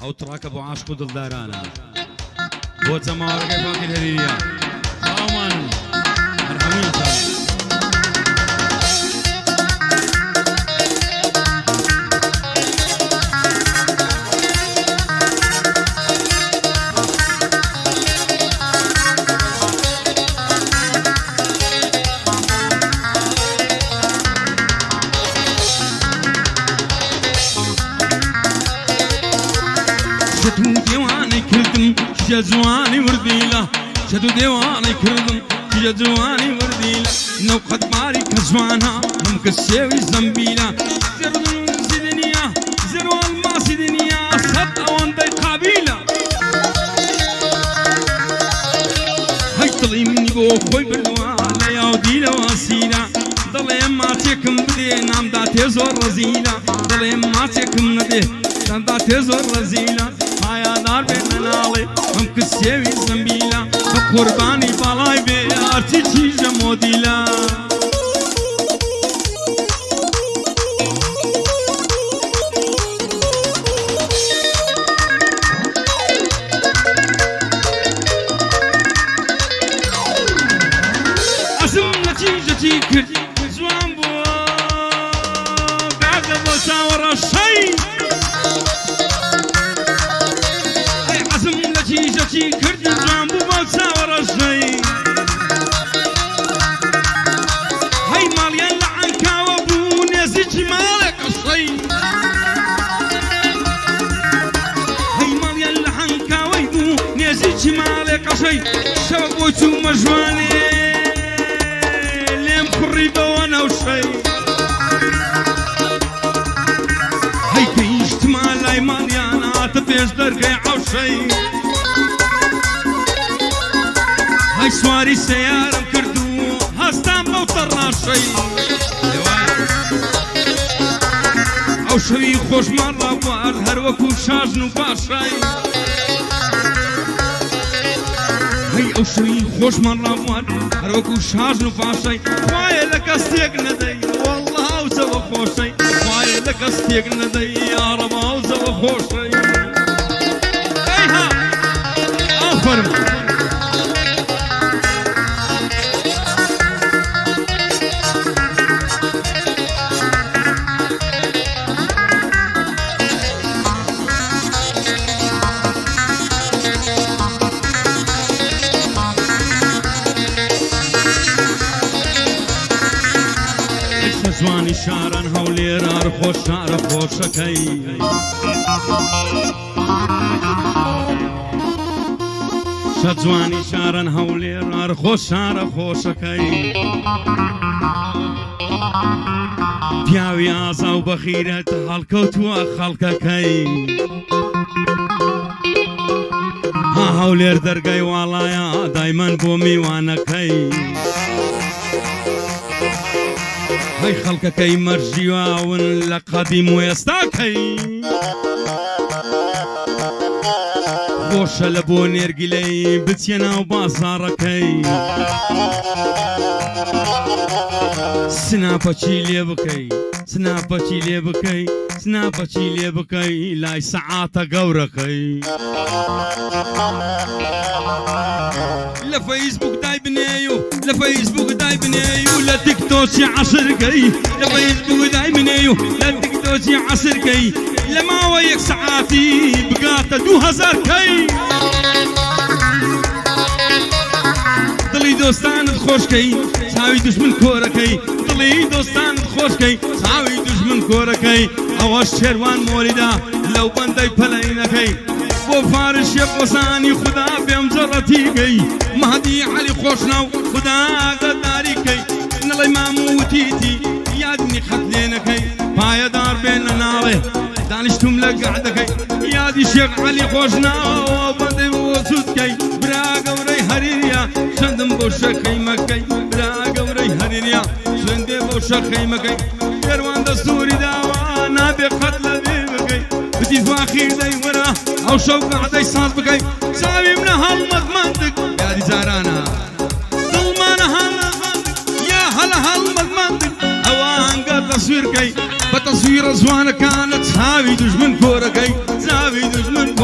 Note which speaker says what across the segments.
Speaker 1: ئەو تڕاکە بۆ عاشق و دڵدارانە بۆ جەماوەڕەکەی باقی هەریریە چاومانن هەرهەموویتان شدو دیوانی کردم جوانی وردیلا شدو دیوانی کردم جوانی وردیلا نو قد ماری کجوانا نم کسیوی زنبیلا زردون زدنیا زرو الماسی دنیا صد اوان دی قابیلا هی طلی منی بو خوی بردوالا یا دیلا واسیلا دلیم ما چکم بده نام داتی زور رزیلا دلیم ما چکم نده نام داتی زور رزیلا هایا دار بین نالی هم کسیوی زنبیلا قربانی بالای به آرتی چیز مدیلا ازم نتیجتی کرد زوان بو بعد مساور الشيء نتیجتی کرد زوان بو مساور الشيء هاي ماليان لعنك وابو نزج مالك الشيء هاي ماليان لعنك وابو نزج مالك الشيء شبوتو مجواني لم قريبا وانا وشيء هاي كيشت مالاي ماليان عاطفيش درقي عوشي هاي سواري سيارة كردو هستان بوطر راشي او شوي خوش مرة وار هر وكو شاجنو باشي هاي او شوي خوش مرة وار هر وكو شاجنو باشي خوايا لك استيق ندي والله اوزا خوشي خوايا لك استيق ندي يا رب اوزا خوشي ايها افرم زوانی شارن هەولێرار خۆش شارە خۆشەکەی شەجوانی شارن هەولێرار خۆش شارە خۆشەکەی پیاوی ئازا و بەخیرەت هەڵکەوتووە خەڵکەکەی ها هەولێر دەرگای واڵایە دایمەن بۆ میوانەکەی هاي خلقكي مرجيواون لقديم ويستاكي خوش لبو نيرقلي بتينا وبازاركي سنابتشي ليبكي سنابتشي ليبكي سنابتشي ليبكي لاي ساعات قوركي لفيسبوك داي بنيو لفيسبوك داي بنيو لا تيك توك عصر كي لفيسبوك داي بنيو لا تيك توك عصر كي لما ويك ساعاتي بقات 2000 كي دلي دوستان خوش كي ساوي دشمن كوركي دلي دوستان خوش كي ساوي دشمن كوركي اواش شروان مولدا لو بندي بلينكي بو فارش يقصاني خدا بمجرتي كي مهدي علي خوشنا خدا قداري كي نلي ماموتيتي يادني خطلينكي بايا دار بين ناوي دانشتم لقعدكي يادي شيخ علي خوشنا وبندي وسودكي براغ وري هريريا شندم بوشكي مكي براغ وري هريريا شندم بوشكي مكي يروان دستوري داوا نابي قتل بيمكي بدي فاخير داي ورا او شوق عدي صاص بكي ساوي من هالمضمنتك يا دي زارانا ظلمان هالمضمنتك يا هلا هالمضمنتك اوان قد تصوير كي بتصوير زوانه كانت ساوي دشمن كوركي ساوي دشمن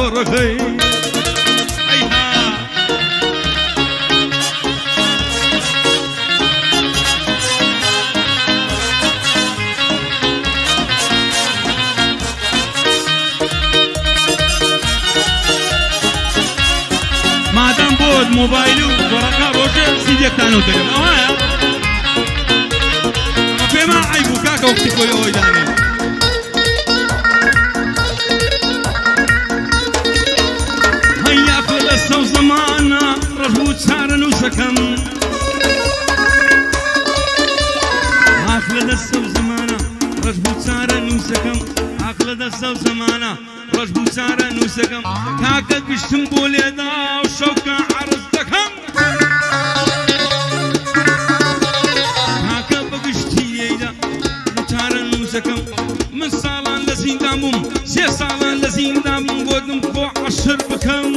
Speaker 1: بۆت مۆبایل و گۆڕەکە ڕۆژێ سیدێکتان و دەرێن ئەوەیە ئەمە پێما عەیب بوو کاکە وەختی خۆی ئەوەی دانێ هەیە کە لەستە و زەمانە ڕەش بوو چارە نووسەکەم هاک لە دەستە و زەمانە ڕەش بوو چارە نووسەکەم هاک لە دەستە و زەمانە ڕەش بوو چارە نووسەکەم کاکە گشتم بۆ لێدا و شەوکە عەرز دەکەم کاکە بەگشتی لێیدا چارە نووسەکەم من ساڵان لە زیندان بووم 3 ساڵان لە زیندان بووم گۆتم بۆ عەشر بکەم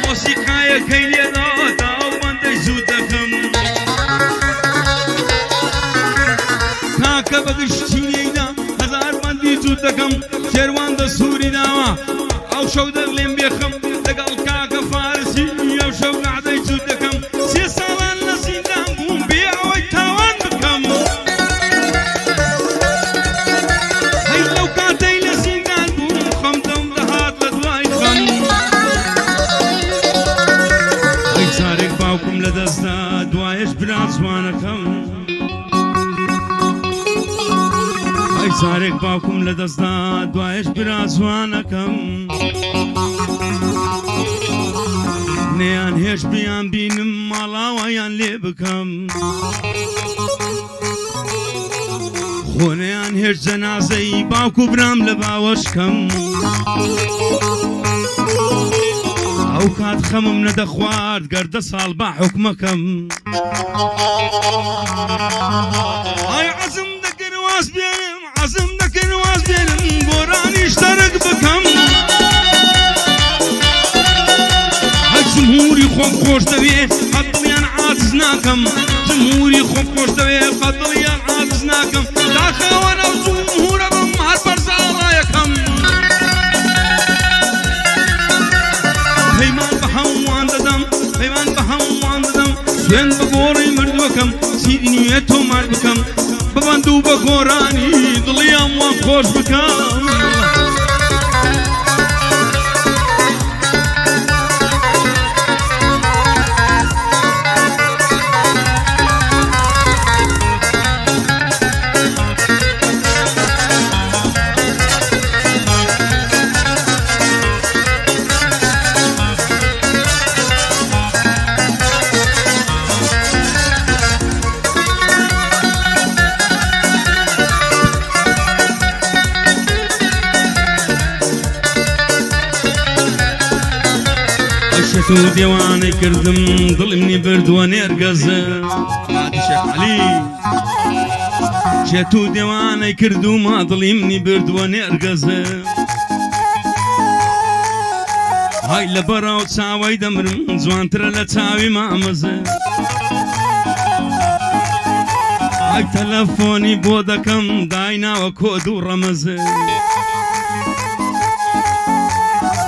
Speaker 1: مۆسیقایەکەی لێدادا و بەندەی زوو دەکەم کاکە بەگشتی لێیدا هەزار بەندی زوو دەکەم شێروان دە سووری داوە ئەو شەو دەڵێم بێخەم لەگەڵ کاکە فارسی ئەو شەو قەعدەی زوو دەکەم 3 ساڵان لە زیندان بووم بێ ئەوەی تاوان بکەم هەی لەو کاتەی لە زیندان بووم خەمتەم دەهات لە دوای خەم هەی جارێک باوکم لە دەستدا دوایش برا جوانەکەم هەی جارێک باوکم لە دەستدا دوایش برا جوانەکەم نەیان هێش بیان بینم ماڵاوەیان لێ بکەم خۆنەیان هێش جەنازەی باوکو برام لە باوەشکەم ئەو کات خەمم نەدەخوارد گەردە ساڵ با حوکمەکەم ئای عەزم دەکرد واز بێنم عەزم دەکرد واز بێنم گۆرانیش تەرک بکەم هەر جمهوری خۆم خۆش دەوێ قەت دڵیان عاجز ناکەم جمهوری خۆم خۆش دەوێ قەت دڵیان عاجز ناکەم داخەوە نەو جمهورە بم هەر بەرزاڵایەکەم پەیمان بە هەمووان دەدەم پەیمان بە هەمووان دەدەم سوێن بە گۆڕی مردووەکەم سیدی نوێ تۆمار بکەم ببەند و بە گۆرانی دڵیان وان خۆش بکەم شێت و دێوانەی کردم دڵمنی بردووە نێرگەزە شێخ عەلی شێت و دێوانەی کردومە دڵیمنی بردووە نێرگەزە های لە بەراو چاوەی دەمرم جوانترە لە چاوی مامەزە های تەلەفۆنی بۆ دەکەم دایناوە کۆد و ڕەمەزە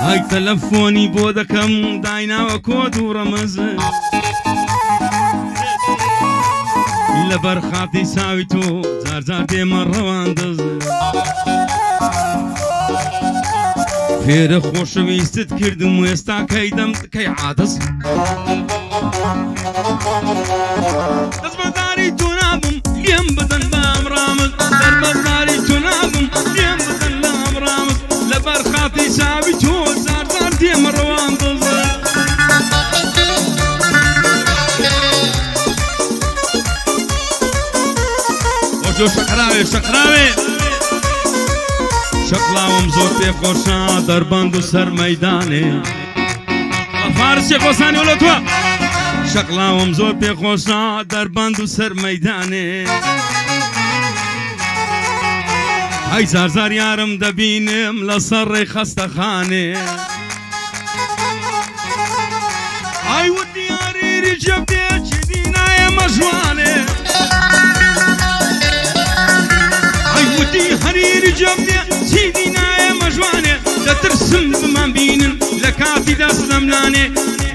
Speaker 1: های تەلەفۆنی بۆ دەکەم دایناوە کۆد و ڕەمەزە لەبەر خاتی چاوی تۆ جارجار دێمە ڕەوان دەزە فێرە خۆشەویستت کردم و ئێستا کەی دەم کەی عادەز دەستبەرداری تۆ نابم لێم بدەن بە ئەمڕامز دەربەرداری تۆ نابم لێم بدەن لە ئەمڕامز لەبەر خاتی چاوی تۆ جارجار دێمە ڕەوان دەزە خۆشۆ شەقراوێ شەقراوێ شەقلاوم زۆر پێخۆشە دەربەند و سەر مەیدانێ فارسی خۆسانی وڵە توە شەقلاوم زۆر پێخۆشە دەربەند و سەر مەیدانێ ئەی زارزار یارم دەبینم لەسەر ڕێی خەستەخانێ ئای وتی یاریری جەبێ چیدی نایەمە ژوانێ ئەی وتی هەریری جەبێ چیدی نایەمە ژوانێ دەترسم بمان بینن لە کاتی دەست لەمنانێ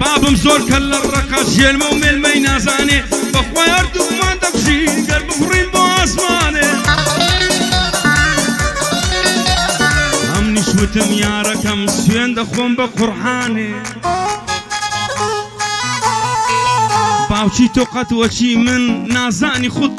Speaker 1: بابم زۆر کە لە ڕەقە ژێلمە و مێلمەی نازانێ بەخوای هەردوومان دەکشین گەر بفڕین بۆ ئاسمانێ وتم یارەکەم سوێن دەخۆم بە قورئانێ باوکی تۆ قەت وەچی من نازانی خود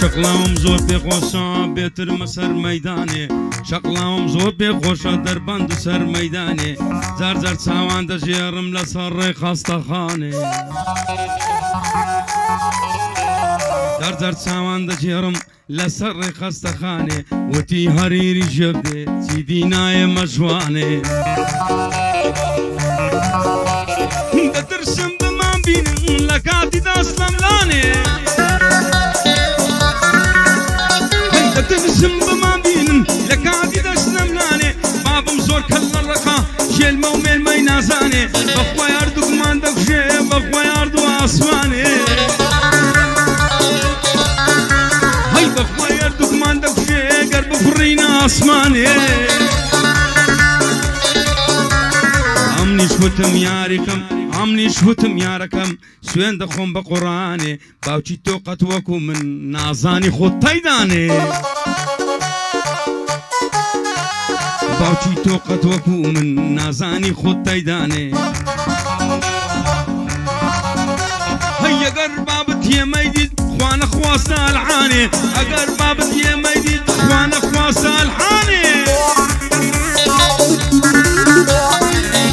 Speaker 1: شقلاوم زۆر پێخۆشە بێترمە سەر مەیدانێ شقلاوم زۆر پێخۆشە دەربەند و سەر مەیدانێ جار جار چاوان دەژێڕم لەسەر ڕێی خەستەخانێ جار جار چاوان دەژێڕم لەسەر ڕێی خەستەخانێ وتی هەریری ژەبدێ چیدی نایە مەژوانێ دەترسم بمان بینن لە کاتی دەستەملانێ دەترسم بمان بینن لە کاتی دەستەملانێ بابم زۆر کەل لە ڕقا ژێلمە و مێلمەی نازانێ بەخوای هەردووکمان دەکوژێ بەخوای هەردوو ئاسمانێ هەی بەخوای هەردووکمان دەکوژێ گەر بفڕینە ئاسمانێ ئەمنیش وتم یاریکەم ئەمنیش وتم یارەکەم سوێن دەخۆم بە قورئانێ باوکی تۆ قەت وەکو من نازانی خۆت تەیدانێ باوکی تۆ قەت وەکو من نازانی خۆت تەیدانێ هەی ئەگەر بابت هێمەی دیت خوا نەخواستە ئەلحانێ ئەگەر بابت هێمەی دیت خوا نەخواستە ئەلحانێ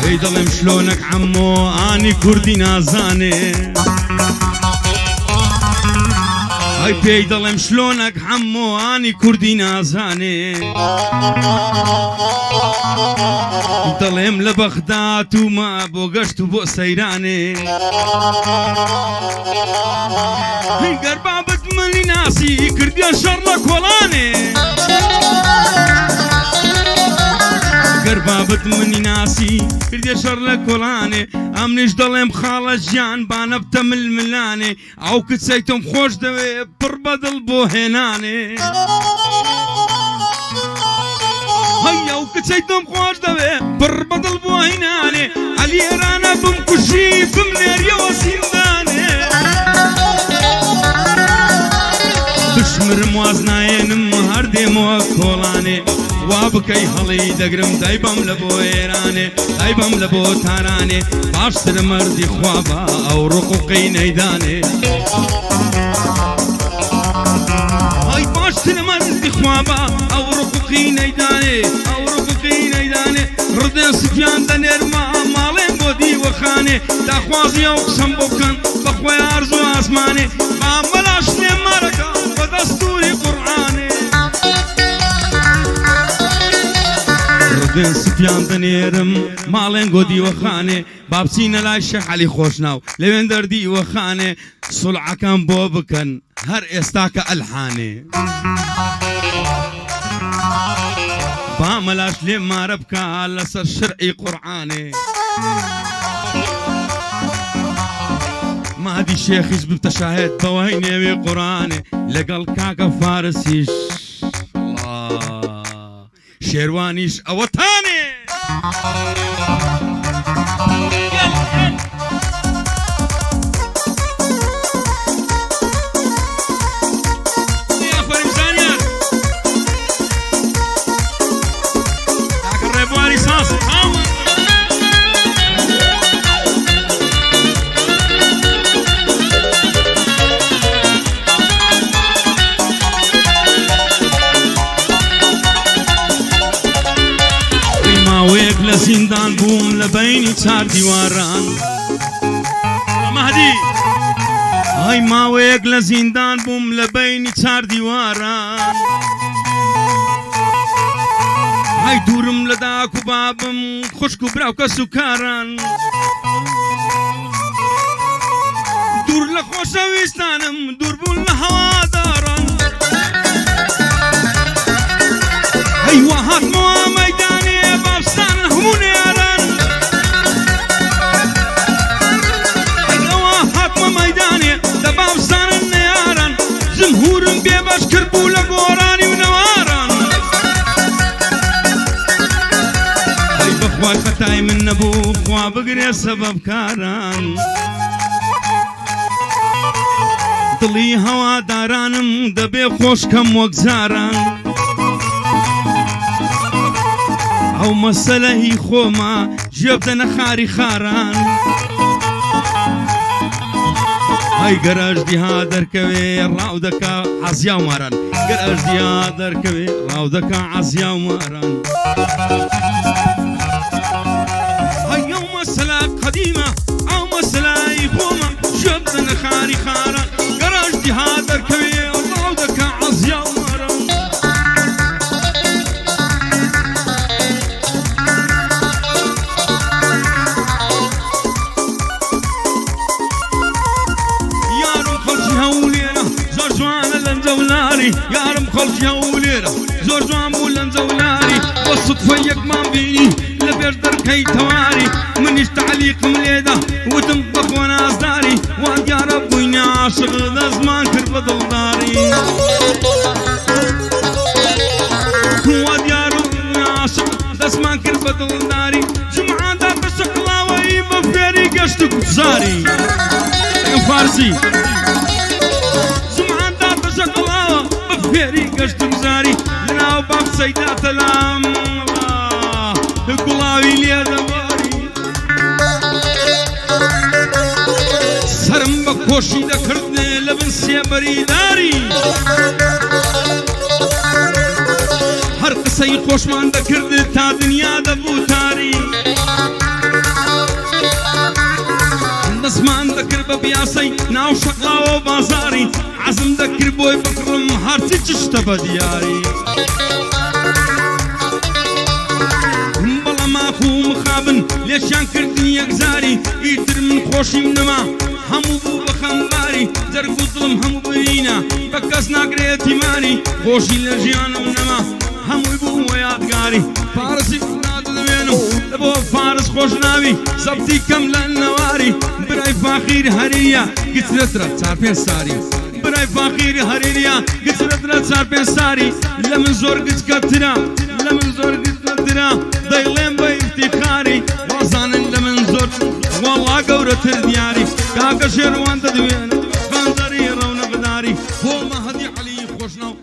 Speaker 1: پێی دەڵێم شلۆنەک عەممۆ ئانی کوردی نازانێ ئەی پێی دەڵێم شلۆنەک عەممۆ ئانی کوردی نازانێ دەڵێم لە بەغداد وما بۆ گەشت و بۆ سەیرانێ گەر بابت منی ناسی کردیە شەڕ لە کۆڵانێ گەر بابت منی ناسی کردیە شەڕ لە کۆڵانێ ئەمنیش دەڵێم خاڵە ژیان بانە بتە ململانێ ئەو کچەی تۆم خۆش دەوێ پڕ بەدڵ بۆ هێنانێ هەی ئەو کچەی تۆم خۆش دەوێ پڕ بەدڵ بۆ هێنانێ ئەلێرانە بمکوژی بمنێریەوە زیندانێ بشمرم واز نایێنم هەر دێمەوە کۆڵانێ وا بکەی هەڵی دەگرم دایبەم لە بۆ ئێرانێ دایبەم لە بۆ تارانێ باشترە مەردی خوا بە ئەو ڕقوقی نەیدانێ ئەی باشترە مەردی خوا بە ئەو ڕقوقی نەیدانێ ئەو ڕقوقی نەیدانێ ڕدێن سفیان دەنێرمە ماڵێن بۆ دیوەخانێ داخوازی ئەو قسەم بۆ بکەن بەخوای ئارزوو ئاسمانێ مامەلاش لێ مارەکە بە دەستوری قورئانێ ڕدێن سفیان دەنێرم ماڵێن گۆ دیوەخانێ با بچینە لای شێخ عەلی خۆشناو لەوێن دەردیوەخانێ سوڵعەکان بۆ بکەن هەر ئێستا کە ئەلحانێ بامەلاش لێ مارە بکە لەسەر شەرعی قورئانێ مادی شێخیش ببتە شاهێد بەوەی نێوی قورئانێ لەگەڵ کاکە فارسیش شێروانیش ئەوەتانێ لە زیندان بووم لە بەینی چار دیواران مەهدی ئای ماوەیەک لە زیندان بووم لە بەینی چار دیواران ئای دوورم لە داک و بابم خوشک و براو کەس و کاران دوور لە خۆشەویستانم دوور بوون لە هەواداران ئەی وا هاتمەوە مەیدانێ بابستان هەموو نێران خوای خەتای من نەبوو خوا بگرێ سەبەب کاران دڵی هەوادارانم دەبێ خۆشکەم وەک جاران ئەو مەسەلە هی خۆمە ژێ بدەنە خاری خاران ئەی گەر ئەژدیها دەرکەوێ ڕاو دەکا عەزیا و ماران گەر ئەژدیها دەرکەوێ ڕاو دەکا عەزیا و ماران ئەی ئەو مەسەلە قەدیمە ئەو مەسەلەی خۆمە ژێ بدەنە خاری خاران گەر ئەژدیها دەرکەوێ ڕاو دەکا عەزیا و ماران یارم خەڵکی هەولێرە زۆر جوان بوو لەنجەولاری بۆ سوتفە یەکمان بینی لە پێش دەرکەی تەواری منیش تعلیقم لێدا وتم بەخۆ نازداری وا دیارە بووینە عاشق دەستمان کرد بە دڵداری وا دیارە بووینە عاشق دەستمان کرد بە دڵداری جمعادا بە شەقڵاوەی بە فێری گەشت و کوفزاری فارسی فێری گەشت و گوزاری لەناو باخچەیدا تەلام گوڵاوی لێ دەباری سرم بە کۆشی دەکردێ لە بن سێبەریداری هەر قسەی خۆشمان دەکرد تا دنیا دەبوو تاری دەستمان دەکرد بە بیاسەی ناو شەقڵاوە و بازاری عزم دەکرد بۆی بکڕم هەرچی چشتە بە دیاری بەڵام ماخ و مخابن لێشیان کردنی یەکزاری ئیتر من خۆشیم نەما هەموو بوو بە خەمباری جەرگ و دڵم هەموو برینە بە کەس ناگرێت تیمانی خۆشی لە ژیانم نەما هەمووی بوو بۆ یادگاری فارسی نادەدەوێنم لە بۆ فارس خۆش ناوی سەبتی کەم لە نەواری برای فاخیر هەریە گچرەترە چار پێنج ساری برای فاخیر هەرێریا گچرەترە چار پێنج ساری لە من زۆر گچکەترە لە من زۆر گچکەترە دەیڵێم بە ئیفتیخاری وازانن لە من زۆر وەڵا گەورەتر دیاری کاکە شێروان دەدوێنە خەنجەری ڕەونەقداری بۆ مەهەدی عەلی خۆشناو